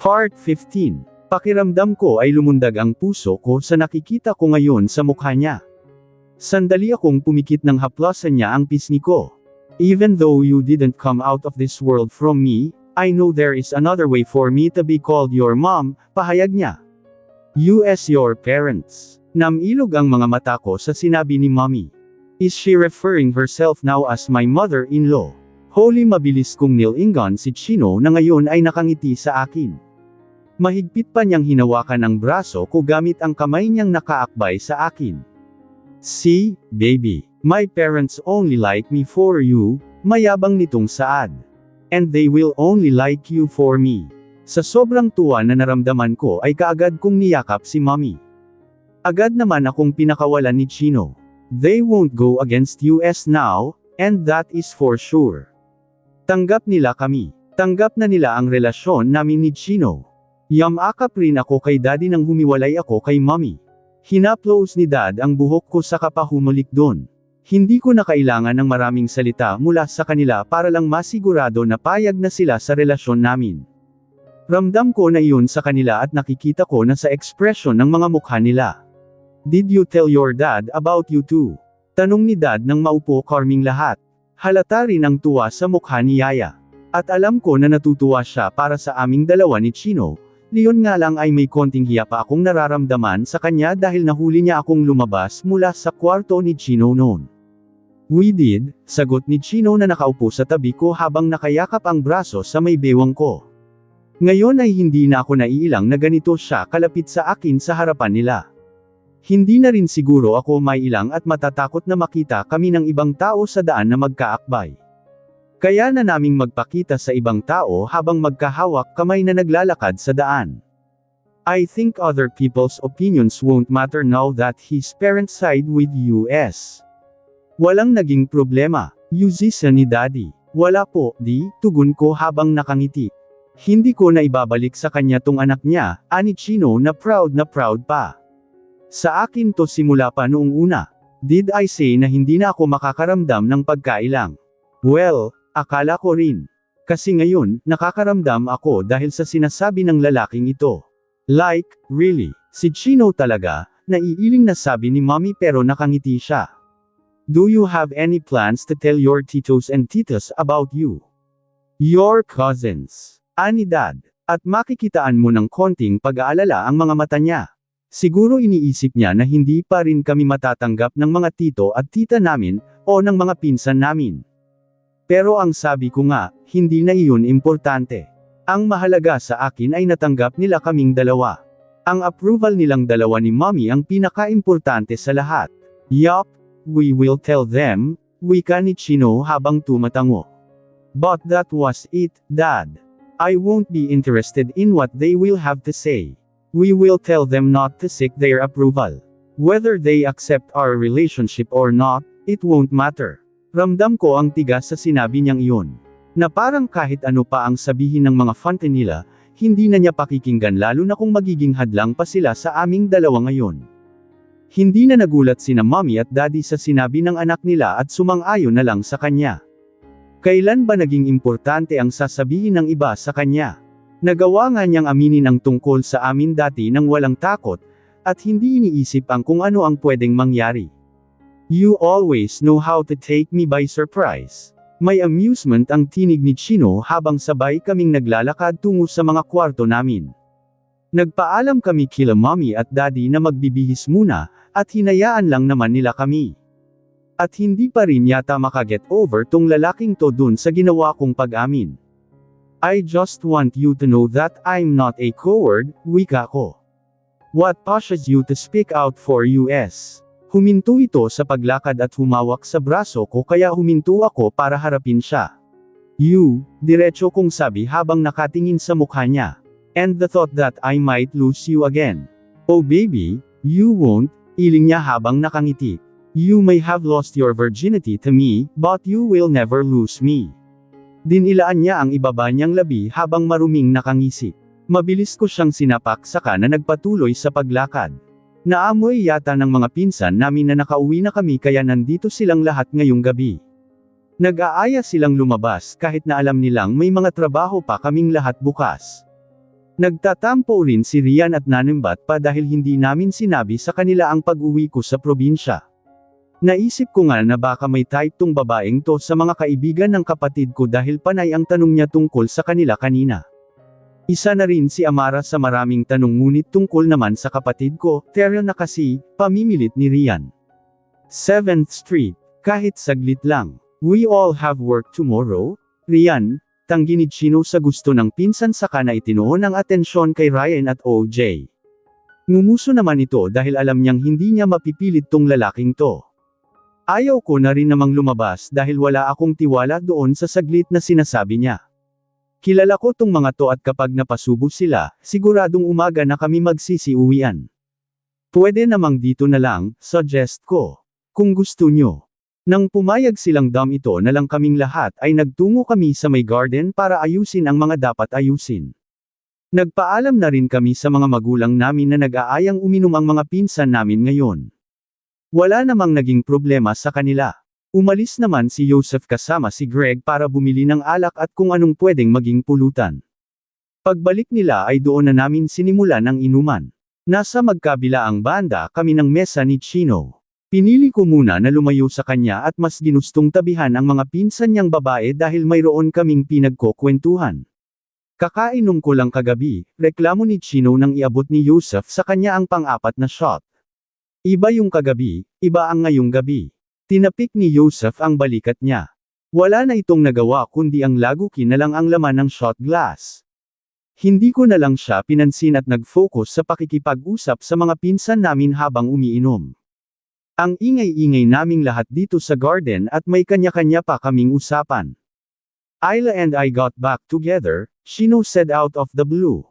Part 15. Pakiramdam ko ay lumundag ang puso ko sa nakikita ko ngayon sa mukha niya. Sandali akong pumikit ng haplasan niya ang pisngi ko. Even though you didn't come out of this world from me, I know there is another way for me to be called your mom, pahayag niya. You as your parents. Namilog ang mga mata ko sa sinabi ni Mommy. Is she referring herself now as my mother-in-law? Holy, mabilis kong nilingan si Chino na ngayon ay nakangiti sa akin. Mahigpit pa niyang hinawakan ang braso ko gamit ang kamay niyang nakaakbay sa akin. See, baby, my parents only like me for you, mayabang nitong saad. And they will only like you for me. Sa sobrang tuwa na naramdaman ko ay kaagad kong niyakap si Mommy. Agad naman akong pinakawalan ni Chino. They won't go against US now, and that is for sure. Tanggap nila kami. Tanggap na nila ang relasyon namin ni Chino. Yamakap rin ako kay Daddy nang humiwalay ako kay Mommy. Hinaplos ni Dad ang buhok ko saka pa humalik doon. Hindi ko na kailangan ng maraming salita mula sa kanila para lang masigurado na payag na sila sa relasyon namin. Ramdam ko na iyon sa kanila at nakikita ko na sa ekspresyon ng mga mukha nila. Did you tell your dad about you too? Tanong ni Dad nang maupo kaming lahat. Halata rin ang tuwa sa mukha ni Yaya. At alam ko na natutuwa siya para sa aming dalawa ni Chino. Leon nga lang ay may konting hiya pa akong nararamdaman sa kanya dahil nahuli niya akong lumabas mula sa kwarto ni Chino noon. We did, sagot ni Chino na nakaupo sa tabi ko habang nakayakap ang braso sa may bewang ko. Ngayon ay hindi na ako naiilang na ganito siya kalapit sa akin sa harapan nila. Hindi na rin siguro ako maiilang at matatakot na makita kami ng ibang tao sa daan na magkaakbay. Kaya na naming magpakita sa ibang tao habang magkahawak kamay na naglalakad sa daan. I think other people's opinions won't matter now that his parents side with US. Walang naging problema, Yuzisa ni Daddy. Wala po, di, tugon ko habang nakangiti. Hindi ko na ibabalik sa kanya tong anak niya, ani Chino na proud pa. Sa akin to simula pa noong una. Did I say na hindi na ako makakaramdam ng pagkailang? Well, akala ko rin. Kasi ngayon, nakakaramdam ako dahil sa sinasabi ng lalaking ito. Like, really, si Chino talaga, naiiling na sabi ni Mommy pero nakangiti siya. Do you have any plans to tell your titos and titas about you? Your cousins. Ani Dad. At makikitaan mo ng konting pag-aalala ang mga mata niya. Siguro iniisip niya na hindi pa rin kami matatanggap ng mga tito at tita namin, o ng mga pinsan namin. Pero ang sabi ko nga, hindi na iyon importante. Ang mahalaga sa akin ay natanggap nila kaming dalawa. Ang approval nilang dalawa ni Mommy ang pinaka-importante sa lahat. Yup, we will tell them, wika ni Chino habang tumatango. But that was it, Dad. I won't be interested in what they will have to say. We will tell them not to seek their approval. Whether they accept our relationship or not, it won't matter. Ramdam ko ang tigas sa sinabi niyang iyon. Na parang kahit ano pa ang sabihin ng mga fante nila, hindi na niya pakikinggan lalo na kung magiging hadlang pa sila sa aming dalawa ngayon. Hindi na nagulat sina Mommy at Daddy sa sinabi ng anak nila at sumang-ayon na lang sa kanya. Kailan ba naging importante ang sasabihin ng iba sa kanya? Nagawa nga niyang aminin ang tungkol sa amin dati nang walang takot, at hindi iniisip ang kung ano ang pwedeng mangyari. You always know how to take me by surprise. May amusement ang tinig ni Chino habang sabay kaming naglalakad tungo sa mga kwarto namin. Nagpaalam kami kila Mommy at Daddy na magbibihis muna, at hinayaan lang naman nila kami. At hindi pa rin yata makaget over tong lalaking to dun sa ginawa kong pag-amin. I just want you to know that I'm not a coward, wika ko. What pushes you to speak out for US? Huminto ito sa paglakad at humawak sa braso ko kaya huminto ako para harapin siya. You, diretso kong sabi habang nakatingin sa mukha niya. And the thought that I might lose you again. Oh baby, you won't, iling niya habang nakangiti. You may have lost your virginity to me, but you will never lose me. Dinilaan niya ang ibaba niyang labi habang maruming nakangisi. Mabilis ko siyang sinapak saka na nagpatuloy sa paglakad. Naamoy yata ng mga pinsan namin na nakauwi na kami kaya nandito silang lahat ngayong gabi. Nag-aaya silang lumabas kahit na alam nilang may mga trabaho pa kaming lahat bukas. Nagtatampo rin si Rian at nanimbat pa dahil hindi namin sinabi sa kanila ang pag-uwi ko sa probinsya. Naisip ko nga na baka may type tong babaeng to sa mga kaibigan ng kapatid ko dahil panay ang tanong niya tungkol sa kanila kanina. Isa na rin si Amara sa maraming tanong ngunit tungkol naman sa kapatid ko, Teryo na kasi, pamimilit ni Rian. 7th Street, kahit saglit lang. We all have work tomorrow? Rian, tanggi ni Chino sa gusto ng pinsan saka na itinuon ang atensyon kay Ryan at OJ. Ngumuso naman ito dahil alam niyang hindi niya mapipilit tong lalaking to. Ayaw ko na rin namang lumabas dahil wala akong tiwala doon sa saglit na sinasabi niya. Kilala ko tong mga to at kapag napasubo sila, siguradong umaga na kami magsisiuwian. Pwede namang dito na lang, suggest ko. Kung gusto nyo. Nang pumayag silang ito na lang kaming lahat ay nagtungo kami sa may garden para ayusin ang mga dapat ayusin. Nagpaalam na rin kami sa mga magulang namin na nag-aayang uminom ang mga pinsan namin ngayon. Wala namang naging problema sa kanila. Umalis naman si Joseph kasama si Greg para bumili ng alak at kung anong pwedeng maging pulutan. Pagbalik nila ay doon na namin sinimulan ang inuman. Nasa magkabila ang banda kami ng mesa ni Chino. Pinili ko muna na lumayo sa kanya at mas ginustong tabihan ang mga pinsan niyang babae dahil mayroon kaming pinagkukwentuhan. Kakainom ko lang kagabi, reklamo ni Chino nang iabot ni Joseph sa kanya ang pang-apat na shot. Iba yung kagabi, iba ang ngayong gabi. Tinapik ni Joseph ang balikat niya. Wala na itong nagawa kundi ang laguki na lang ang laman ng shot glass. Hindi ko na lang siya pinansin at nag-focus sa pakikipag-usap sa mga pinsan namin habang umiinom. Ang ingay-ingay naming lahat dito sa garden at may kanya-kanya pa kaming usapan. Ayla and I got back together, Chino said out of the blue.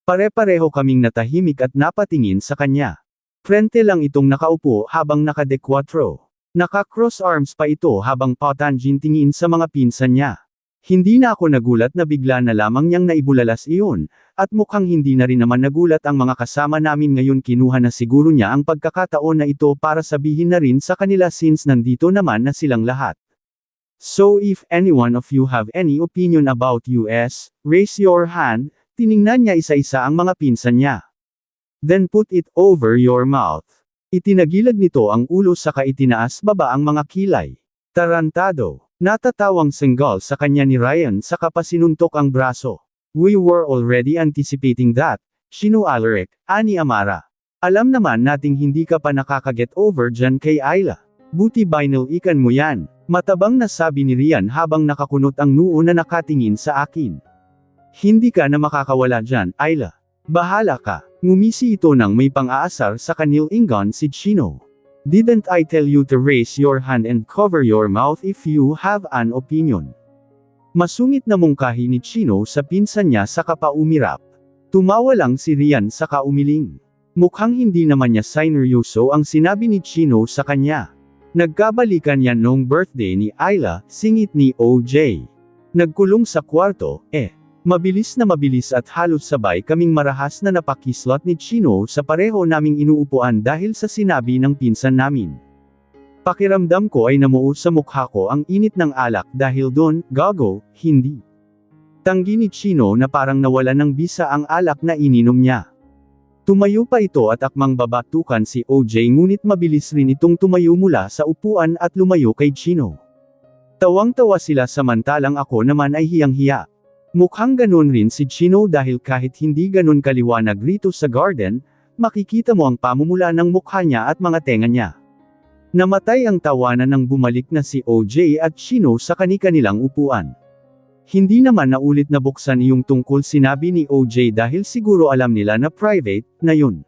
Pare-pareho kaming natahimik at napatingin sa kanya. Frente lang itong nakaupo habang naka-de-quatro. Naka-cross arms pa ito habang patanjin tingin sa mga pinsan niya. Hindi na ako nagulat na bigla na lamang niyang naibulalas iyon, at mukhang hindi na rin naman nagulat ang mga kasama namin ngayon kinuha na siguro niya ang pagkakataon na ito para sabihin na rin sa kanila since nandito naman na silang lahat. So if anyone of you have any opinion about US, raise your hand, tiningnan niya isa-isa ang mga pinsan niya. Then put it over your mouth. Itinagilag nito ang ulo saka itinaas baba ang mga kilay. Tarantado. Natatawang senggal sa kanya ni Ryan saka pasinuntok ang braso. We were already anticipating that, Chino Alaric, ani Amara. Alam naman nating hindi ka pa nakakaget over dyan kay Ayla. Buti binalikan mo yan. Matabang na sabi ni Rian habang nakakunot ang noo na nakatingin sa akin. Hindi ka na makakawala dyan, Ayla. Bahala ka. Ngumisi ito nang may pang-aasar sa kanil ingon si Chino. Didn't I tell you to raise your hand and cover your mouth if you have an opinion? Masungit na mungkahi ni Chino sa pinsan niya saka pa umirap. Tumawa lang si Rian saka umiling. Mukhang hindi naman niya sineryoso ang sinabi ni Chino sa kanya. Nagkabalikan yan noong birthday ni Ayla, singit ni OJ. Nagkulong sa kwarto, Mabilis at halos sabay kaming marahas na napakislot ni Chino sa pareho naming inuupuan dahil sa sinabi ng pinsan namin. Pakiramdam ko ay namuo sa mukha ko ang init ng alak dahil doon, gago, hindi. Tanggi ni Chino na parang nawala ng bisa ang alak na ininom niya. Tumayo pa ito at akmang babatukan si OJ ngunit mabilis rin itong tumayo mula sa upuan at lumayo kay Chino. Tawang-tawa sila samantalang ako naman ay hiyang-hiya. Mukhang ganun rin si Chino dahil kahit hindi ganun kaliwanag rito sa garden, makikita mo ang pamumula ng mukha niya at mga tenga niya. Namatay ang tawanan nang bumalik na si OJ at Chino sa kani-kanilang upuan. Hindi naman naulit na buksan iyong tungkol sinabi ni OJ dahil siguro alam nila na private na yun.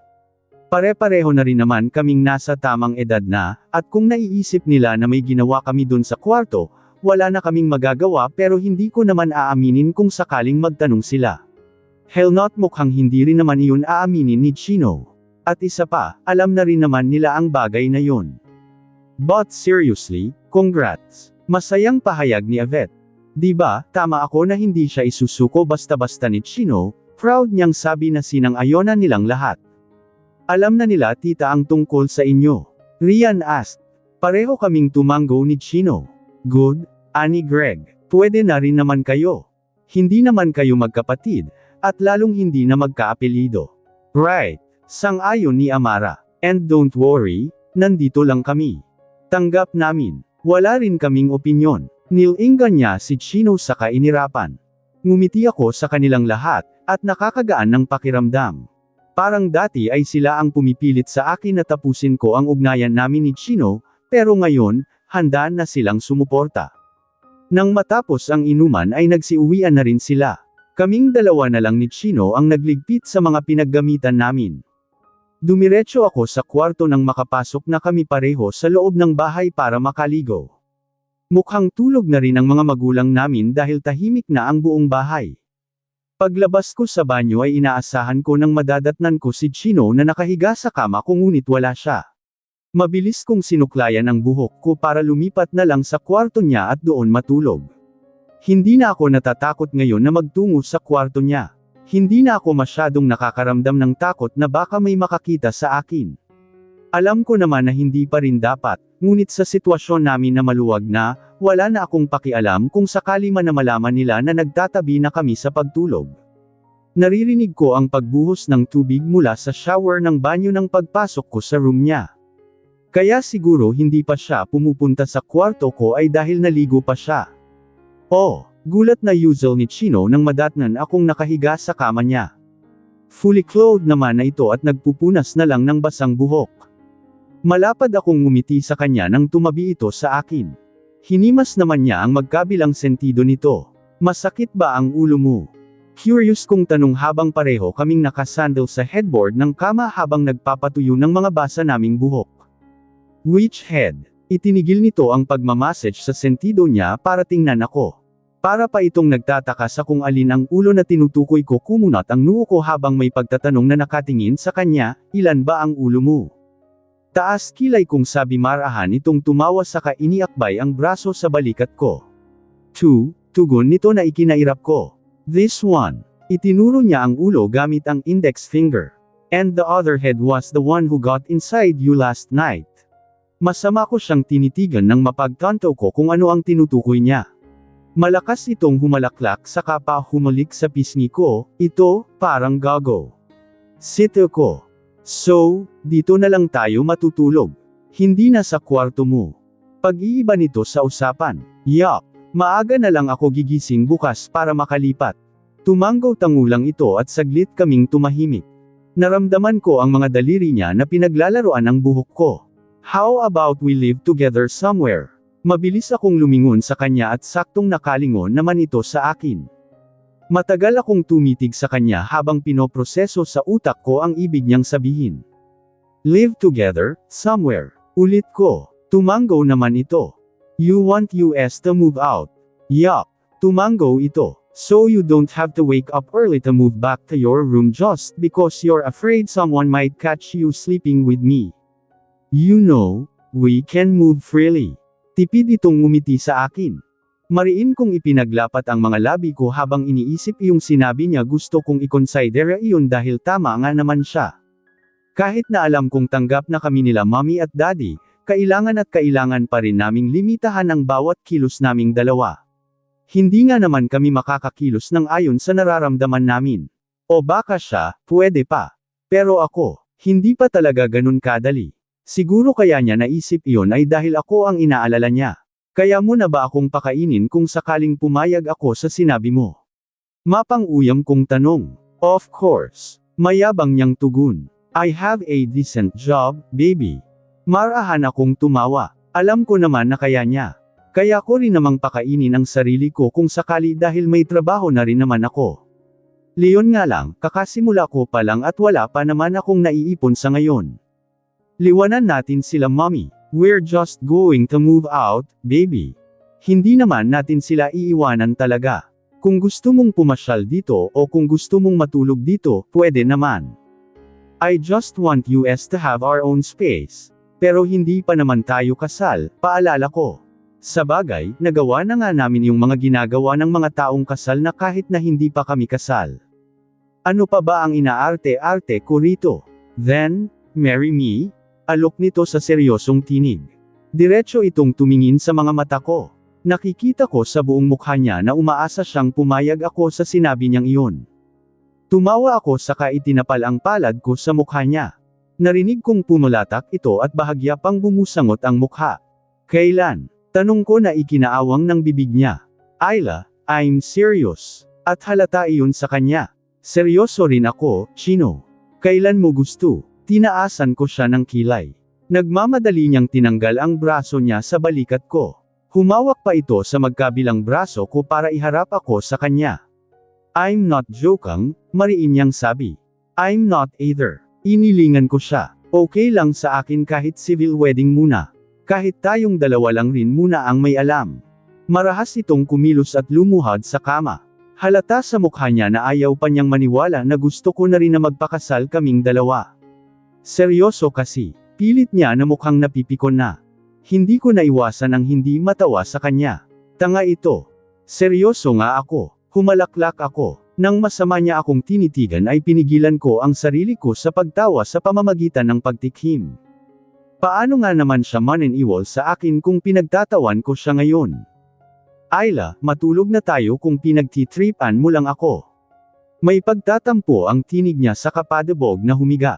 Pare-pareho na rin naman kaming nasa tamang edad na, at kung naiisip nila na may ginawa kami dun sa kwarto, wala na kaming magagawa pero hindi ko naman aaminin kung sakaling magtanong sila. Hell not mukhang hindi rin naman iyon aaminin ni Chino. At isa pa, alam na rin naman nila ang bagay na yun. But seriously, congrats. Masayang pahayag ni Yvette. Diba, tama ako na hindi siya isusuko basta-basta ni Chino, proud niyang sabi na sinang-ayonan nilang lahat. Alam na nila tita ang tungkol sa inyo. Rian asked. Pareho kaming tumanggo ni Chino. Good, ani Greg. Pwede na rin naman kayo. Hindi naman kayo magkapatid, At lalong hindi na magkaapelyido. Right. Sang-ayon ni Amara. And don't worry, nandito lang kami. Tanggap namin. Wala rin kaming opinyon. Nilinggan niya si Chino sa kainirapan. Ngumiti ako sa kanilang lahat, at nakakagaan ng pakiramdam. Parang dati ay sila ang pumipilit sa akin na tapusin ko ang ugnayan namin ni Chino, pero ngayon, handa na silang sumuporta. Nang matapos ang inuman ay nagsiuwian na rin sila. Kaming dalawa na lang ni Chino ang nagligpit sa mga pinaggamitan namin. Dumiretso ako sa kwarto nang makapasok na kami pareho sa loob ng bahay para makaligo. Mukhang tulog na rin ang mga magulang namin dahil tahimik na ang buong bahay. Paglabas ko sa banyo ay inaasahan ko nang madadatnan ko si Chino na nakahiga sa kama kung ngunit wala siya. Mabilis kong sinuklayan ang buhok ko para lumipat na lang sa kwarto niya at doon matulog. Hindi na ako natatakot ngayon na magtungo sa kwarto niya. Hindi na ako masyadong nakakaramdam ng takot na baka may makakita sa akin. Alam ko naman na hindi pa rin dapat, ngunit sa sitwasyon namin na maluwag na, wala na akong pakialam kung sakali man na malaman nila na nagtatabi na kami sa pagtulog. Naririnig ko ang pagbuhos ng tubig mula sa shower ng banyo ng pagpasok ko sa room niya. Kaya siguro hindi pa siya pumupunta sa kwarto ko ay dahil naligo pa siya. Oh! Gulat na usual ni Chino nang madatnan akong nakahiga sa kama niya. Fully clothed naman na ito at nagpupunas na lang ng basang buhok. Malapad akong ngumiti sa kanya nang tumabi ito sa akin. Hinimas naman niya ang magkabilang sentido nito. Masakit ba ang ulo mo? Curious kong tanong habang pareho kaming nakasandal sa headboard ng kama habang nagpapatuyo ng mga basa naming buhok. Which head? Itinigil nito ang pagmamassage sa sentido niya para tingnan ako. Para pa itong nagtataka sa kung alin ang ulo na tinutukoy ko kumunat ang noo ko habang may pagtatanong na nakatingin sa kanya, ilan ba ang ulo mo? Taas kilay kong sabi marahan itong tumawa saka iniakbay ang braso sa balikat ko. 2. Tugon nito na ikinairap ko. This one. Itinuro niya ang ulo gamit ang index finger. And the other head was the one who got inside you last night. Masama ko siyang tinitigan nang mapagtanto ko kung ano ang tinutukoy niya. Malakas itong humalaklak saka pa humalik sa pisngi ko, ito, parang gago. Sito ko. So, dito na lang tayo matutulog. Hindi na sa kwarto mo. Pag-iiba nito sa usapan. Yup, maaga na lang ako gigising bukas para makalipat. Tumanggaw-tangulang ito at saglit kaming tumahimik. Naramdaman ko ang mga daliri niya na pinaglalaroan ang buhok ko. How about we live together somewhere? Mabilis akong lumingon sa kanya at saktong nakalingon naman ito sa akin. Matagal akong tumitig sa kanya habang pinoproseso sa utak ko ang ibig niyang sabihin. Live together, somewhere. Ulit ko. Tumanggo naman ito. You want us to move out? Yup. Tumanggo ito. So you don't have to wake up early to move back to your room just because you're afraid someone might catch you sleeping with me. You know, we can move freely. Tipid itong ngumiti sa akin. Mariin kong ipinaglapat ang mga labi ko habang iniisip yung sinabi niya gusto kong ikonsidera iyon dahil tama nga naman siya. Kahit na alam kong tanggap na kami nila mommy at daddy, kailangan pa rin naming limitahan ang bawat kilos naming dalawa. Hindi nga naman kami makakakilos ng ayon sa nararamdaman namin. O baka siya, pwede pa. Pero ako, hindi pa talaga ganun kadali. Siguro kaya niya naisip iyon ay dahil ako ang inaalala niya. Kaya mo na ba akong pakainin kung sakaling pumayag ako sa sinabi mo? Mapang-uyam kong tanong. Of course. Mayabang niyang tugon. I have a decent job, baby. Marahan akong tumawa. Alam ko naman na kaya niya. Kaya ko rin namang pakainin ang sarili ko kung sakali dahil may trabaho na rin naman ako. Leon nga lang, kakasimula ko pa lang at wala pa naman akong naiipon sa ngayon. Liwanan natin sila mommy. We're just going to move out, baby. Hindi naman natin sila iiwanan talaga. Kung gusto mong pumasyal dito o kung gusto mong matulog dito, pwede naman. I just want us to have our own space. Pero hindi pa naman tayo kasal, paalala ko. Sabagay, nagawa na nga namin yung mga ginagawa ng mga taong kasal na kahit na hindi pa kami kasal. Ano pa ba ang inaarte-arte ko rito? Then, marry me? Alok nito sa seryosong tinig. Diretso itong tumingin sa mga mata ko. Nakikita ko sa buong mukha niya na umaasa siyang pumayag ako sa sinabi niyang iyon. Tumawa ako saka itinapal ang palad ko sa mukha niya. Narinig kong pumulatak ito at bahagya pang bumusangot ang mukha. Kailan? Tanong ko na ikinaawang ng bibig niya. Ayla, I'm serious. At halata iyon sa kanya. Seryoso rin ako, Chino. Kailan mo gusto? Tinaasan ko siya ng kilay. Nagmamadali niyang tinanggal ang braso niya sa balikat ko. Humawak pa ito sa magkabilang braso ko para iharap ako sa kanya. I'm not joking, mariin niyang sabi. I'm not either. Inilingan ko siya. Okay lang sa akin kahit civil wedding muna. Kahit tayong dalawa lang rin muna ang may alam. Marahas itong kumilos at lumuhad sa kama. Halata sa mukha niya na ayaw pa niyang maniwala na gusto ko na rin na magpakasal kaming dalawa. Seryoso kasi. Pilit niya na mukhang napipikon na. Hindi ko naiwasan ang hindi matawa sa kanya. Tanga ito. Seryoso nga ako. Humalaklak ako. Nang masama niya akong tinitigan ay pinigilan ko ang sarili ko sa pagtawa sa pamamagitan ng pagtikhim. Paano nga naman siya maniniwal sa akin kung pinagtatawan ko siya ngayon? Ayla, matulog na tayo kung pinagtitripan mo lang ako. May pagtatampo ang tinig niya sa kapadabog na humiga.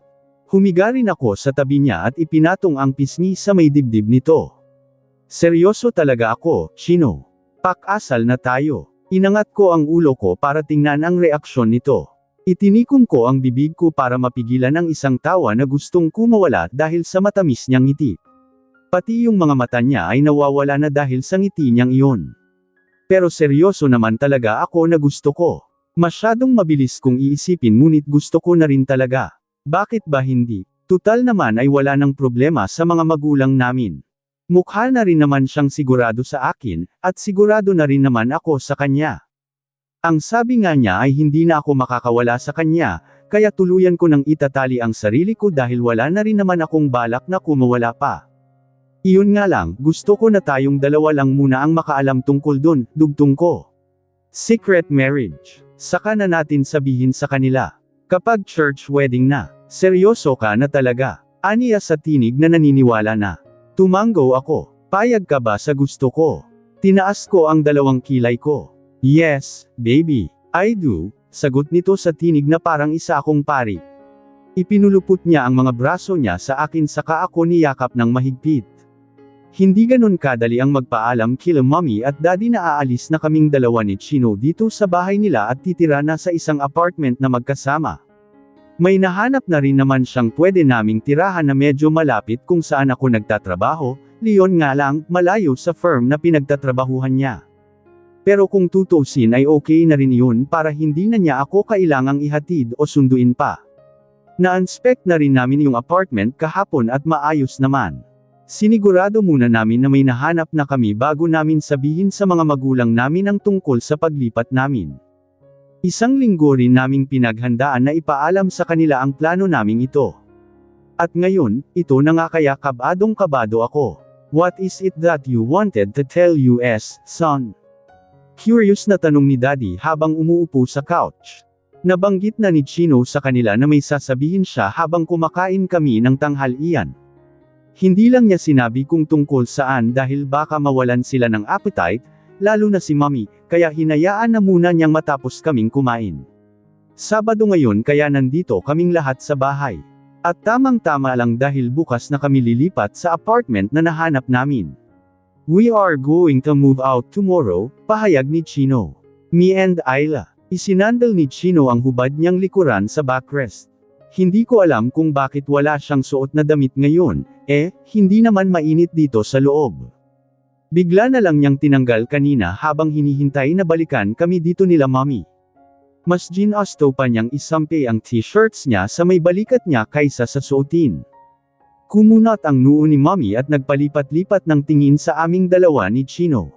Humiga rin ako sa tabi niya at ipinatong ang pisngi sa may dibdib nito. Seryoso talaga ako, Chino. Pakasal na tayo. Inangat ko ang ulo ko para tingnan ang reaksyon nito. Itinikom ko ang bibig ko para mapigilan ang isang tawa na gustong kumawala dahil sa matamis niyang ngiti. Pati yung mga mata niya ay nawawala na dahil sa ngiti niyang iyon. Pero seryoso naman talaga ako na gusto ko. Masyadong mabilis kong iisipin ngunit gusto ko na rin talaga. Bakit ba hindi? Tutal naman ay wala ng problema sa mga magulang namin. Mukha na rin naman siyang sigurado sa akin, at sigurado na rin naman ako sa kanya. Ang sabi nga niya ay hindi na ako makakawala sa kanya, kaya tuluyan ko nang itatali ang sarili ko dahil wala na rin naman akong balak na kumawala pa. Iyon nga lang, gusto ko na tayong dalawa lang muna ang makaalam tungkol dun, dugtong ko. Secret marriage. Saka na natin sabihin sa kanila. Kapag church wedding na, seryoso ka na talaga. Aniya sa tinig na naniniwala na. Tumanggo ako. Payag ka ba sa gusto ko? Tinaas ko ang dalawang kilay ko. Yes, baby, I do, sagot nito sa tinig na parang isa akong pari. Ipinulupot niya ang mga braso niya sa akin saka ako niyakap ng mahigpit. Hindi ganun kadali ang magpaalam kila mommy at daddy na aalis na kaming dalawa ni Chino dito sa bahay nila at titira na sa isang apartment na magkasama. May nahanap na rin naman siyang pwede naming tirahan na medyo malapit kung saan ako nagtatrabaho, Leon nga lang, malayo sa firm na pinagtatrabahuhan niya. Pero kung tutusin ay okay na rin yun para hindi na niya ako kailangang ihatid o sunduin pa. Na-inspect na rin namin yung apartment kahapon at maayos naman. Sinigurado muna namin na may nahanap na kami bago namin sabihin sa mga magulang namin ang tungkol sa paglipat namin. Isang linggo rin naming pinaghandaan na ipaalam sa kanila ang plano naming ito. At ngayon, ito na nga kaya kabadong-kabado ako. What is it that you wanted to tell us, son? Curious na tanong ni Daddy habang umuupo sa couch. Nabanggit na ni Chino sa kanila na may sasabihin siya habang kumakain kami ng tanghalian. Hindi lang niya sinabi kung tungkol saan dahil baka mawalan sila ng appetite, lalo na si Mommy, kaya hinayaan na muna niyang matapos kaming kumain. Sabado ngayon kaya nandito kaming lahat sa bahay. At tamang-tama lang dahil bukas na kami lilipat sa apartment na nahanap namin. We are going to move out tomorrow, pahayag ni Chino. Me and Ayla. Isinandal ni Chino ang hubad niyang likuran sa backrest. Hindi ko alam kung bakit wala siyang suot na damit ngayon, hindi naman mainit dito sa loob. Bigla na lang niyang tinanggal kanina habang hinihintay na balikan kami dito nila Mommy. Mas ginasto pa niyang isampe ang t-shirts niya sa may balikat niya kaysa sa suotin. Kumunat ang noo ni Mommy at nagpalipat-lipat ng tingin sa aming dalawa ni Chino.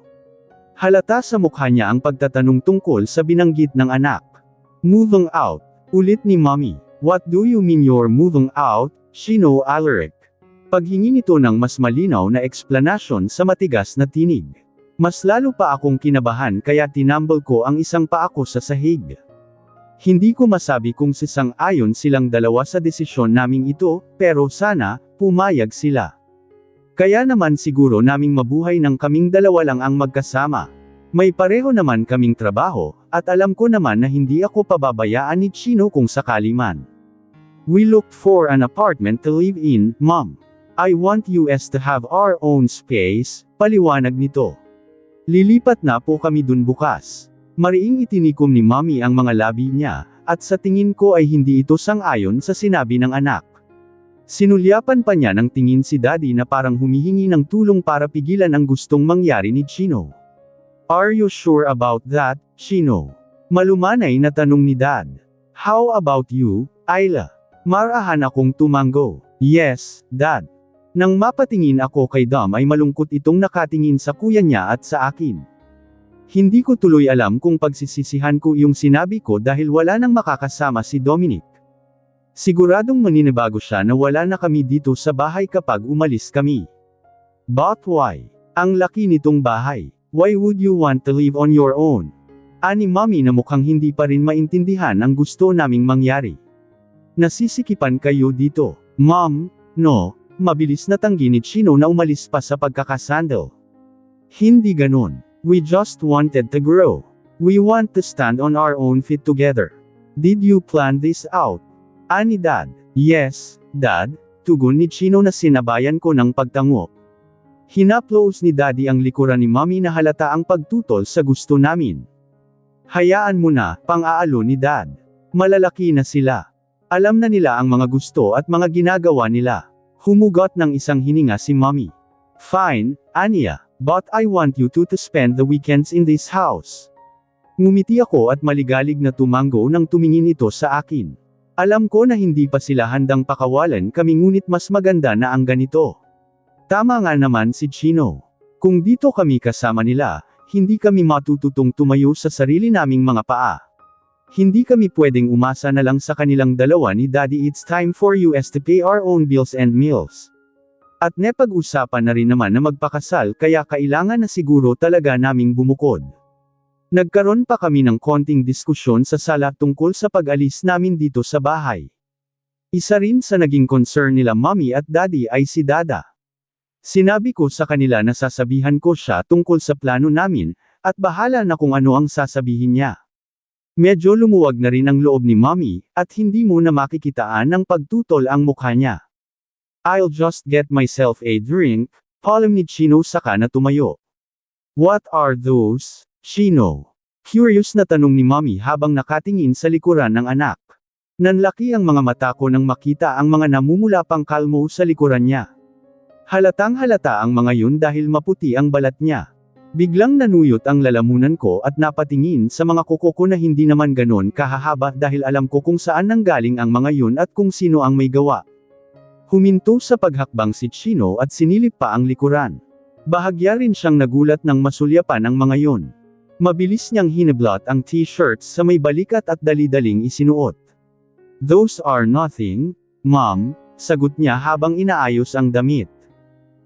Halata sa mukha niya ang pagtatanong tungkol sa binanggit ng anak. Moving out, ulit ni Mommy. What do you mean you're moving out, Chino Alaric? Paghingi nito ng mas malinaw na eksplanasyon sa matigas na tinig. Mas lalo pa akong kinabahan kaya tinambal ko ang isang paa ko sa sahig. Hindi ko masabi kung sisang-ayon silang dalawa sa desisyon naming ito, pero sana, pumayag sila. Kaya naman siguro naming mabuhay ng kaming dalawa lang ang magkasama. May pareho naman kaming trabaho, at alam ko naman na hindi ako pababayaan ni Chino kung sakali man. We looked for an apartment to live in, Mom. I want us to have our own space, paliwanag nito. Lilipat na po kami dun bukas. Mariing itinikom ni Mommy ang mga labi niya, at sa tingin ko ay hindi ito sang-ayon sa sinabi ng anak. Sinulyapan pa niya ng tingin si Daddy na parang humihingi ng tulong para pigilan ang gustong mangyari ni Chino. Are you sure about that, Chino? Malumanay na tanong ni Dad. How about you, Ayla? Marahan akong tumango. Yes, Dad. Nang mapatingin ako kay Dom ay malungkot itong nakatingin sa kuya niya at sa akin. Hindi ko tuloy alam kung pagsisisihan ko yung sinabi ko dahil wala nang makakasama si Dominic. Siguradong maninibago siya na wala na kami dito sa bahay kapag umalis kami. But why? Ang laki nitong bahay. Why would you want to live on your own? Ani Mommy na mukhang hindi pa rin maintindihan ang gusto naming mangyari. Nasisikipan kayo dito. Mom, no. Mabilis na tanggi ni Chino na umalis pa sa pagkakasandal. Hindi ganon. We just wanted to grow. We want to stand on our own feet together. Did you plan this out? Ani Dad. Yes, Dad, tugon ni Chino na sinabayan ko ng pagtango. Hinaplos ni Daddy ang likuran ni Mommy na halata ang pagtutol sa gusto namin. Hayaan mo na, pang-aalo ni Dad. Malalaki na sila. Alam na nila ang mga gusto at mga ginagawa nila. Humugot ng isang hininga si Mommy. Fine, Anya, but I want you to spend the weekends in this house. Ngumiti ako at maligalig na tumango nang tumingin ito sa akin. Alam ko na hindi pa sila handang pakawalan kami ngunit mas maganda na ang ganito. Tama nga naman si Chino. Kung dito kami kasama nila, hindi kami matututong tumayo sa sarili naming mga paa. Hindi kami pwedeng umasa na lang sa kanilang dalawa ni Daddy. It's time for us to pay our own bills and meals. At nepag-usapan na rin naman na magpakasal kaya kailangan na siguro talaga naming bumukod. Nagkaroon pa kami ng konting diskusyon sa sala tungkol sa pag-alis namin dito sa bahay. Isa rin sa naging concern nila Mommy at Daddy ay si Dada. Sinabi ko sa kanila na sasabihan ko siya tungkol sa plano namin, at bahala na kung ano ang sasabihin niya. Medyo lumuwag na rin ang loob ni Mommy, at hindi mo na makikitaan ng pagtutol ang mukha niya. I'll just get myself a drink, palam ni Chino saka na tumayo. What are those, Chino? Curious na tanong ni Mommy habang nakatingin sa likuran ng anak. Nanlaki ang mga mata ko nang makita ang mga namumula pang kalmo sa likuran niya. Halatang halata ang mga yun dahil maputi ang balat niya. Biglang nanuyot ang lalamunan ko at napatingin sa mga kuko ko na hindi naman ganon kahahaba dahil alam ko kung saan nanggaling ang mga yun at kung sino ang may gawa. Huminto sa paghakbang si Chino at sinilip pa ang likuran. Bahagya rin siyang nagulat nang masulyapan ang mga yun. Mabilis niyang hinablot ang t-shirts sa may balikat at dali-daling isinuot. Those are nothing, Mom, sagot niya habang inaayos ang damit.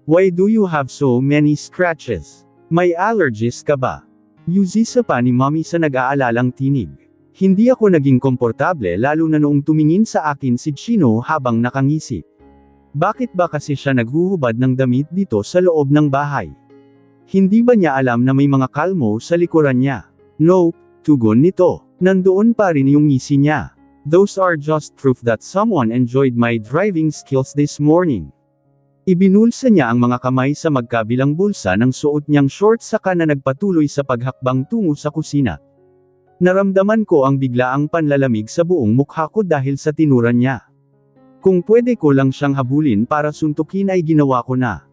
Why do you have so many scratches? May allergies ka ba? Yuzisa pa ni Mommy sa nag-aalalang tinig. Hindi ako naging komportable lalo na noong tumingin sa akin si Chino habang nakangisi. Bakit ba kasi siya naghuhubad ng damit dito sa loob ng bahay? Hindi ba niya alam na may mga kalmo sa likuran niya? No, tugon nito. Nandoon pa rin yung ngisi niya. Those are just proof that someone enjoyed my driving skills this morning. Ibinulsa niya ang mga kamay sa magkabilang bulsa ng suot niyang shorts saka na nagpatuloy sa paghakbang tungo sa kusina. Naramdaman ko ang biglaang panlalamig sa buong mukha ko dahil sa tinuran niya. Kung pwede ko lang siyang habulin para suntukin ay ginawa ko na.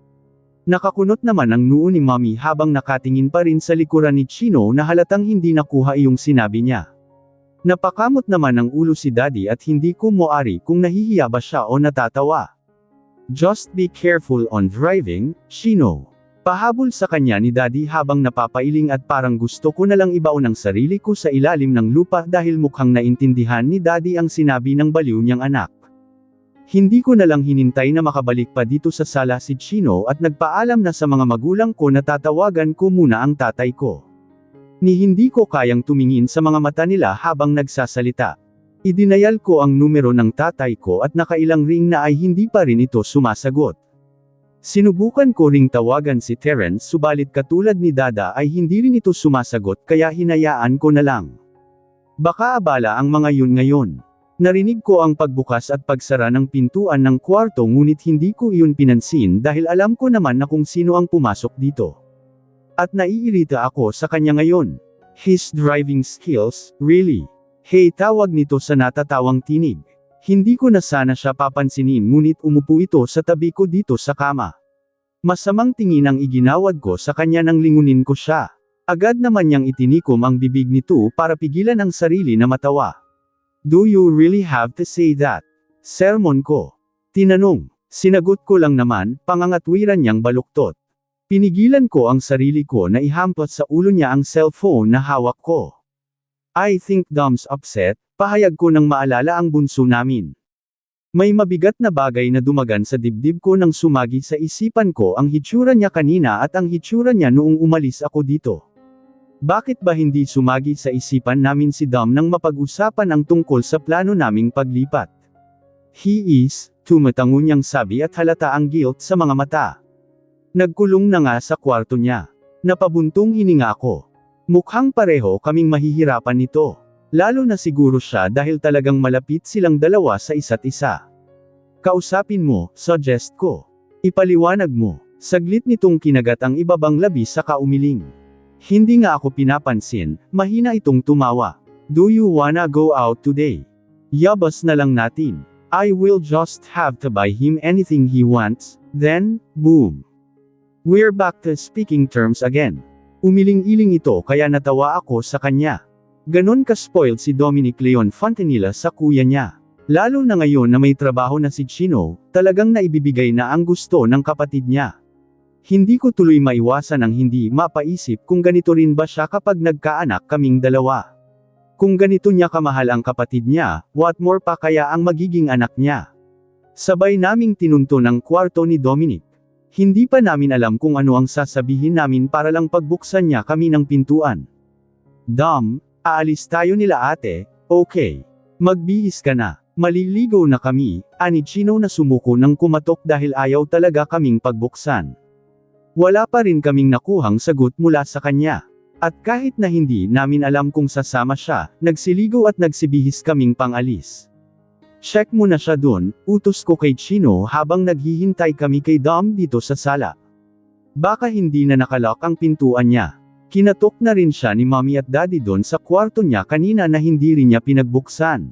Nakakunot naman ang noo ni Mommy habang nakatingin pa rin sa likuran ni Chino na halatang hindi nakuha iyong sinabi niya. Napakamot naman ang ulo si Daddy at hindi ko moari kung nahihiya ba siya o natatawa. Just be careful on driving, Chino. Pahabol sa kanya ni Daddy habang napapailing at parang gusto ko na lang ibaon ang sarili ko sa ilalim ng lupa dahil mukhang naintindihan ni Daddy ang sinabi ng baliw niyang anak. Hindi ko na lang hinintay na makabalik pa dito sa sala si Chino at nagpaalam na sa mga magulang ko na tatawagan ko muna ang tatay ko. Ni hindi ko kayang tumingin sa mga mata nila habang nagsasalita. Idinayal ko ang numero ng tatay ko at nakailang ring na ay hindi pa rin ito sumasagot. Sinubukan ko ring tawagan si Terence subalit katulad ni Dada ay hindi rin ito sumasagot kaya hinayaan ko na lang. Baka abala ang mga yun ngayon. Narinig ko ang pagbukas at pagsara ng pintuan ng kwarto ngunit hindi ko iyon pinansin dahil alam ko naman na kung sino ang pumasok dito. At naiirita ako sa kanya ngayon. His driving skills, really? Hey, tawag nito sa natatawang tinig. Hindi ko na sana siya papansinin ngunit umupo ito sa tabi ko dito sa kama. Masamang tingin ang iginawad ko sa kanya nang lingunin ko siya. Agad naman niyang itinikom ang bibig nito para pigilan ang sarili na matawa. Do you really have to say that? Sermon ko. Tinanong. Sinagot ko lang naman, pangangatwiran niyang baluktot. Pinigilan ko ang sarili ko na ihampot sa ulo niya ang cellphone na hawak ko. I think Dom's upset, pahayag ko nang maalala ang bunso namin. May mabigat na bagay na dumagan sa dibdib ko nang sumagi sa isipan ko ang hitsura niya kanina at ang hitsura niya noong umalis ako dito. Bakit ba hindi sumagi sa isipan namin si Dom nang mapag-usapan ang tungkol sa plano naming paglipat? He is, tumatango niyang sabi at halata ang guilt sa mga mata. Nagkulong na nga sa kwarto niya. Napabuntong hininga ako. Mukhang pareho kaming mahihirapan nito. Lalo na siguro siya dahil talagang malapit silang dalawa sa isa't isa. Kausapin mo, suggest ko. Ipaliwanag mo. Saglit nitong kinagat ang ibabang labi sa kaumiling. Hindi nga ako pinapansin, mahina itong tumawa. Do you wanna go out today? Yabas na lang natin. I will just have to buy him anything he wants, then, boom. We're back to speaking terms again. Umiling-iling ito kaya natawa ako sa kanya. Ganon ka-spoiled si Dominic Leon Fontanilla sa kuya niya. Lalo na ngayon na may trabaho na si Chino, talagang naibibigay na ang gusto ng kapatid niya. Hindi ko tuloy maiwasan ang hindi mapaisip kung ganito rin ba siya kapag nagkaanak kaming dalawa. Kung ganito niya kamahal ang kapatid niya, what more pa kaya ang magiging anak niya? Sabay naming tinunton ang kwarto ni Dominic. Hindi pa namin alam kung ano ang sasabihin namin para lang pagbuksan niya kami ng pintuan. Dom, aalis tayo nila ate, okay. Magbihis ka na. Maliligaw na kami, ani Chino na sumuko nang kumatok dahil ayaw talaga kaming pagbuksan. Wala pa rin kaming nakuhang sagot mula sa kanya. At kahit na hindi namin alam kung sasama siya, nagsiligaw at nagsibihis kaming pangalis. Check mo na siya dun, utos ko kay Chino habang naghihintay kami kay Dom dito sa sala. Baka hindi na nakalock ang pintuan niya. Kinatok na rin siya ni Mommy at Daddy doon sa kwarto niya kanina na hindi rin niya pinagbuksan.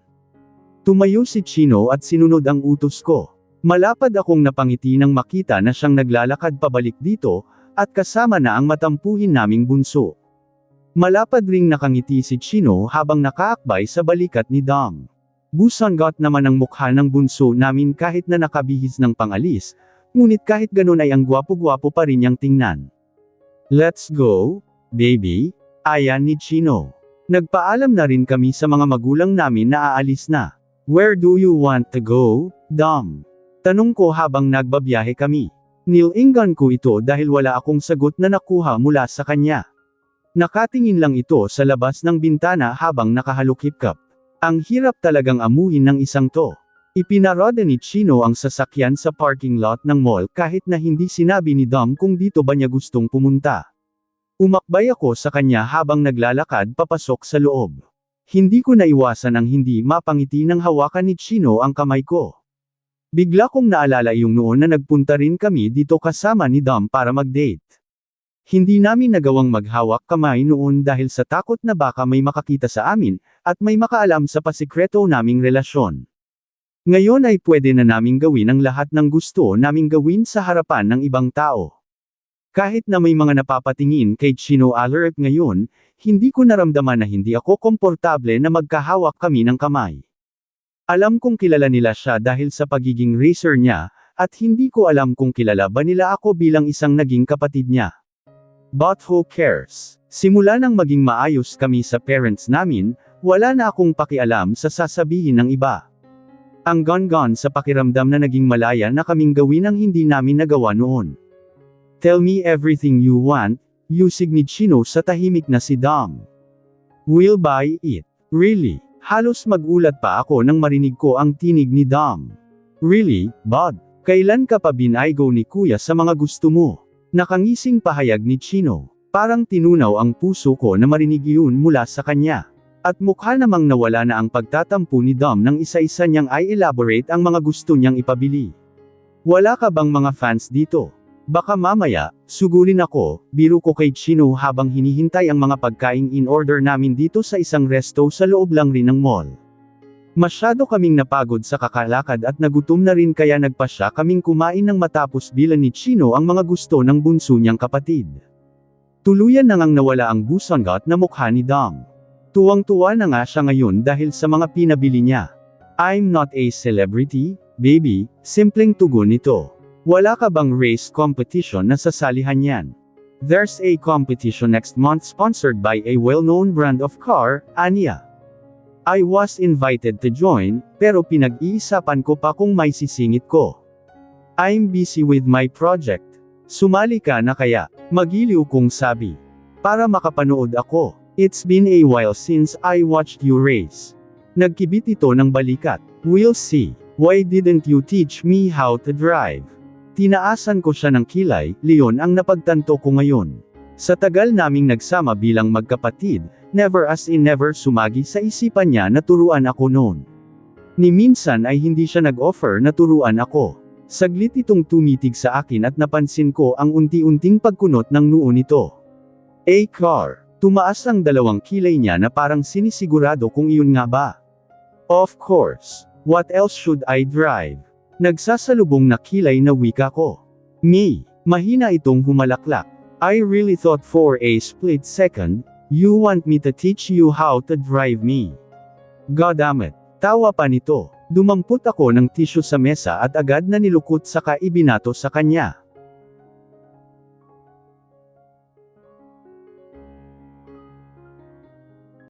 Tumayo si Chino at sinunod ang utos ko. Malapad akong napangiti nang makita na siyang naglalakad pabalik dito, at kasama na ang matampuhin naming bunso. Malapad ring nakangiti si Chino habang nakaakbay sa balikat ni Dom. Busanggot naman ang mukha ng bunso namin kahit na nakabihis ng pangalis, ngunit kahit ganun ay ang gwapo-gwapo pa rin niyang tingnan. Let's go, baby, ayan ni Chino. Nagpaalam na rin kami sa mga magulang namin na aalis na. Where do you want to go, Dom? Tanong ko habang nagbabiyahe kami. Nilingan ko ito dahil wala akong sagot na nakuha mula sa kanya. Nakatingin lang ito sa labas ng bintana habang nakahalukip-kap. Ang hirap talagang amuhin ng isang to. Ipinaroda ni Chino ang sasakyan sa parking lot ng mall kahit na hindi sinabi ni Dom kung dito ba niya gustong pumunta. Umakbay ako sa kanya habang naglalakad papasok sa loob. Hindi ko naiwasan ang hindi mapangiti nang hawakan ni Chino ang kamay ko. Bigla kong naalala yung noon na nagpunta rin kami dito kasama ni Dom para mag-date. Hindi namin nagawang maghawak kamay noon dahil sa takot na baka may makakita sa amin, at may makaalam sa pasikreto naming relasyon. Ngayon ay pwede na naming gawin ang lahat ng gusto naming gawin sa harapan ng ibang tao. Kahit na may mga napapatingin kay Chino alert ngayon, hindi ko naramdaman na hindi ako komportable na magkahawak kami ng kamay. Alam kong kilala nila siya dahil sa pagiging racer niya, at hindi ko alam kung kilala ba nila ako bilang isang naging kapatid niya. But who cares? Simula nang maging maayos kami sa parents namin, wala na akong pakialam sa sasabihin ng iba. Ang gone sa pakiramdam na naging malaya na kaming gawin ang hindi namin nagawa noon. Tell me everything you want, yusig ni Chino sa tahimik na si Dom. We'll buy it. Really? Halos magulat pa ako nang marinig ko ang tinig ni Dom. Really, bud? Kailan ka pa binaygo ni Kuya sa mga gusto mo? Nakangising pahayag ni Chino. Parang tinunaw ang puso ko na marinig iyon mula sa kanya. At mukha namang nawala na ang pagtatampo ni Dom nang isa-isa niyang i-elaborate ang mga gusto niyang ipabili. Wala ka bang mga fans dito? Baka mamaya, sugurin ako, biro ko kay Chino habang hinihintay ang mga pagkaing in order namin dito sa isang resto sa loob lang rin ng mall. Masyado kaming napagod sa kakalakad at nagutom na rin kaya nagpasya kaming kumain ng matapos bilan ni Chino ang mga gusto ng bunso niyang kapatid. Tuluyan na ngang nawala ang busanggot na mukha ni Dom. Tuwang-tuwa na nga siya ngayon dahil sa mga pinabili niya. I'm not a celebrity, baby, simpleng tugon nito. Wala ka bang race competition na sasalihan yan? There's a competition next month sponsored by a well-known brand of car, Anya. I was invited to join, pero pinag-iisapan ko pa kung may sisingit ko. I'm busy with my project. Sumali ka na kaya? Magiliw kong sabi. Para makapanood ako. It's been a while since I watched you race. Nagkibit ito ng balikat. We'll see. Why didn't you teach me how to drive? Tinaasan ko siya ng kilay, Leon ang napagtanto ko ngayon. Sa tagal naming nagsama bilang magkapatid, never as in never sumagi sa isipan niya na turuan ako noon. Ni minsan ay hindi siya nag-offer na turuan ako. Saglit itong tumitig sa akin at napansin ko ang unti-unting pagkunot ng noo nito. A car. Tumaas ang 2 kilay niya na parang sinisigurado kung iyon nga ba. Of course. What else should I drive? Nagsasalubong na kilay na wika ko. Me. Mahina itong humalaklak. I really thought for a split second, you want me to teach you how to drive me. Goddammit. Tawa pa nito. Dumampot ako ng tissue sa mesa at agad na nilukot saka ibinato sa kanya.